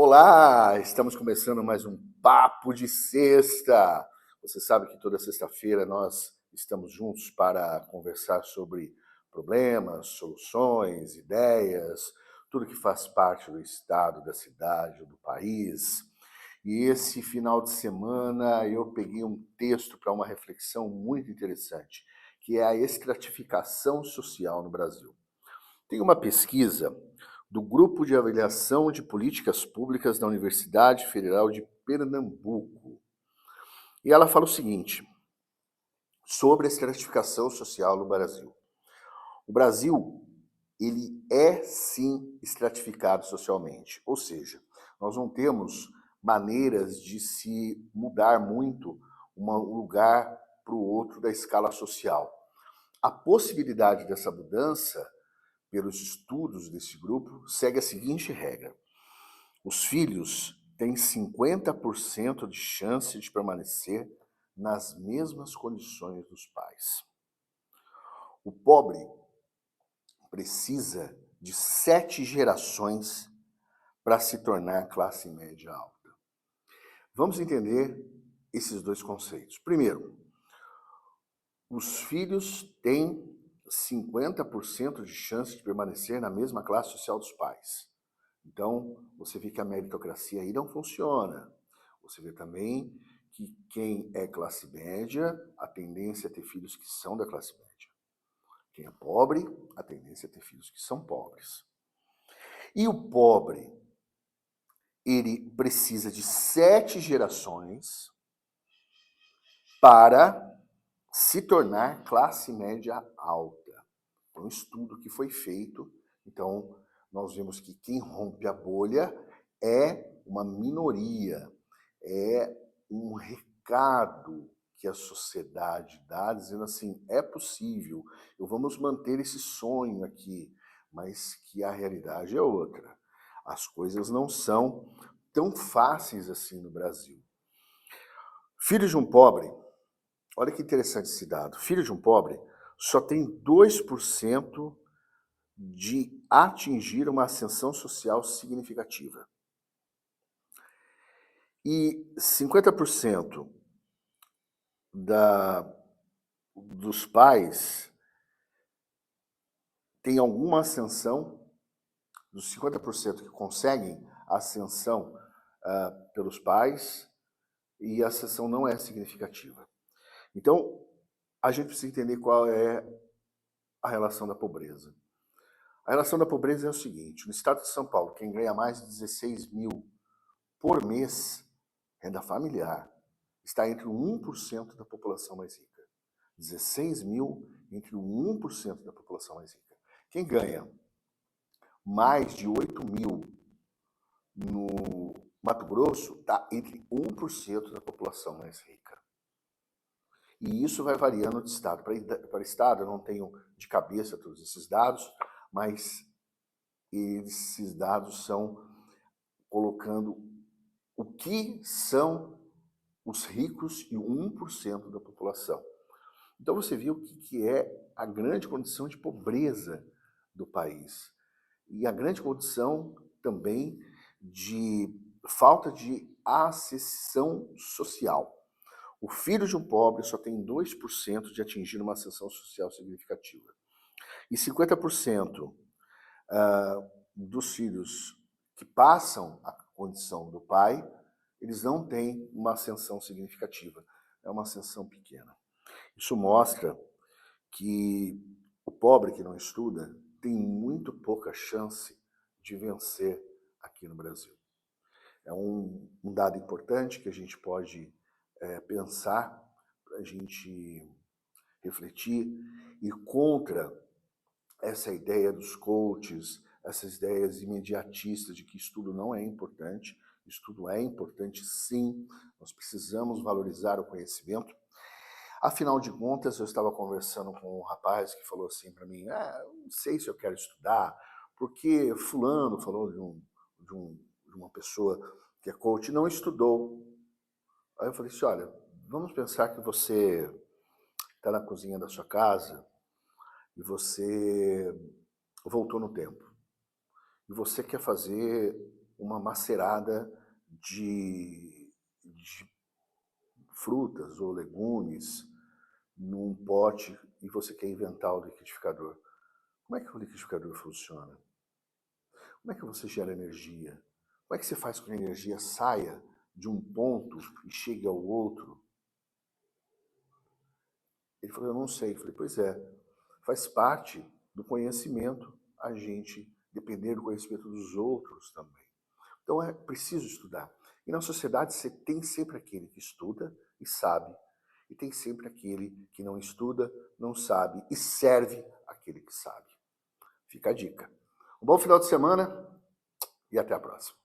Olá, estamos começando mais um Papo de Sexta. Você sabe que toda sexta-feira nós estamos juntos para conversar sobre problemas, soluções, ideias, tudo que faz parte do estado, da cidade, do país. E esse final de semana eu peguei um texto para uma reflexão muito interessante, que é a estratificação social no Brasil. Tem uma pesquisa do Grupo de Avaliação de Políticas Públicas da Universidade Federal de Pernambuco. E ela fala o seguinte, sobre a estratificação social no Brasil. O Brasil, ele é sim estratificado socialmente, ou seja, nós não temos maneiras de se mudar muito um lugar para o outro da escala social. A possibilidade dessa mudança pelos estudos desse grupo, segue a seguinte regra. Os filhos têm 50% de chance de permanecer nas mesmas condições dos pais. O pobre precisa de 7 gerações para se tornar classe média alta. Vamos entender esses dois conceitos. Primeiro, os filhos têm 50% de chance de permanecer na mesma classe social dos pais. Então, você vê que a meritocracia aí não funciona. Você vê também que quem é classe média, a tendência é ter filhos que são da classe média. Quem é pobre, a tendência é ter filhos que são pobres. E o pobre, ele precisa de 7 gerações para se tornar classe média alta. É um estudo que foi feito, então nós vemos que quem rompe a bolha é uma minoria, é um recado que a sociedade dá, dizendo assim, é possível, vamos manter esse sonho aqui, mas que a realidade é outra. As coisas não são tão fáceis assim no Brasil. Filho de um pobre, olha que interessante esse dado, filho de um pobre só tem 2% de atingir uma ascensão social significativa. E 50% dos pais tem alguma ascensão, dos 50% que conseguem ascensão pelos pais, e a ascensão não é significativa. Então, a gente precisa entender qual é a relação da pobreza. A relação da pobreza é o seguinte, no estado de São Paulo, quem ganha mais de 16 mil por mês, renda familiar, está entre o 1% da população mais rica. 16 mil entre o 1% da população mais rica. Quem ganha mais de 8 mil no Mato Grosso está entre 1% da população mais rica. E isso vai variando de estado para estado, eu não tenho de cabeça todos esses dados, mas esses dados são colocando o que são os ricos e o 1% da população. Então você viu o que é a grande condição de pobreza do país. E a grande condição também de falta de ascensão social. O filho de um pobre só tem 2% de atingir uma ascensão social significativa. E 50% dos filhos que passam a condição do pai, eles não têm uma ascensão significativa, é uma ascensão pequena. Isso mostra que o pobre que não estuda tem muito pouca chance de vencer aqui no Brasil. É um dado importante que a gente pode pensar, para a gente refletir, e contra essa ideia dos coaches, essas ideias imediatistas de que estudo não é importante. Estudo é importante, sim, nós precisamos valorizar o conhecimento. Afinal de contas, eu estava conversando com um rapaz que falou assim para mim, não sei se eu quero estudar, porque fulano falou de uma pessoa que é coach, não estudou. Aí eu falei assim, olha, vamos pensar que você está na cozinha da sua casa e você voltou no tempo. E você quer fazer uma macerada de frutas ou legumes num pote e você quer inventar o liquidificador. Como é que o liquidificador funciona? Como é que você gera energia? Como é que você faz com que a energia saia de um ponto e chegue ao outro? Ele falou, eu não sei. Eu falei, pois é, faz parte do conhecimento a gente depender do conhecimento dos outros também. Então é preciso estudar. E na sociedade você tem sempre aquele que estuda e sabe, e tem sempre aquele que não estuda, não sabe e serve aquele que sabe. Fica a dica. Um bom final de semana e até a próxima.